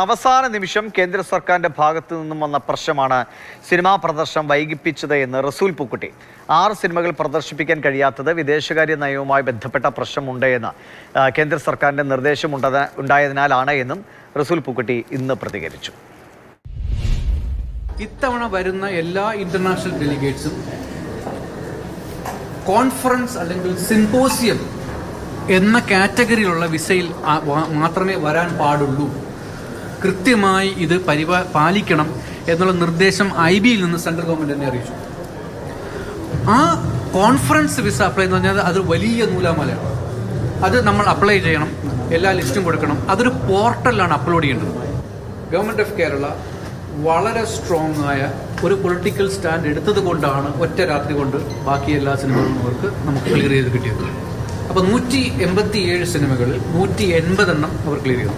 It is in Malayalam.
അവസാന നിമിഷം കേന്ദ്ര സർക്കാരിന്റെ ഭാഗത്തു നിന്നും വന്ന പ്രശ്നമാണ് സിനിമാ പ്രദർശനം വൈകിപ്പിച്ചത് എന്ന് റസൂൽ പൂക്കുട്ടി. 6 സിനിമകൾ പ്രദർശിപ്പിക്കാൻ കഴിയാത്തത് വിദേശകാര്യ നയവുമായി ബന്ധപ്പെട്ട പ്രശ്നമുണ്ട് എന്ന് കേന്ദ്ര സർക്കാരിന്റെ നിർദ്ദേശം ഉണ്ടായതിനാലാണ് എന്നും റസൂൽ പൂക്കുട്ടി ഇന്ന് പ്രതികരിച്ചു. ഇത്തവണ വരുന്ന എല്ലാ ഇന്റർനാഷണൽ ഡെലിഗേറ്റ്സും കോൺഫറൻസ് അല്ലെങ്കിൽ സിംപോസിയം എന്ന കാറ്റഗറിയിലുള്ള വിസയിൽ മാത്രമേ വരാൻ പാടുള്ളൂ. കൃത്യമായി ഇത് പാലിക്കണം എന്നുള്ള നിർദ്ദേശം IBയിൽ നിന്ന് സെൻട്രൽ ഗവൺമെന്റ് തന്നെ അറിയിച്ചു. ആ കോൺഫറൻസ് വിസ അപ്ലൈ എന്ന് പറഞ്ഞാൽ അത് വലിയ നൂലാമലയാണ്. അത് നമ്മൾ അപ്ലൈ ചെയ്യണം, എല്ലാ ലിസ്റ്റും കൊടുക്കണം. അതൊരു പോർട്ടലിലാണ് അപ്ലോഡ് ചെയ്യേണ്ടത്. ഗവൺമെന്റ് ഓഫ് കേരള വളരെ സ്ട്രോങ് ആയ ഒരു പൊളിറ്റിക്കൽ സ്റ്റാൻഡ് എടുത്തത് കൊണ്ടാണ് ഒറ്റ രാത്രി കൊണ്ട് ബാക്കി എല്ലാ സിനിമകളും നമുക്ക് ക്ലിയർ ചെയ്ത് കിട്ടിയത്. അപ്പോൾ 187 സിനിമകളിൽ 180 അവർ ക്ലിയർ ചെയ്തു.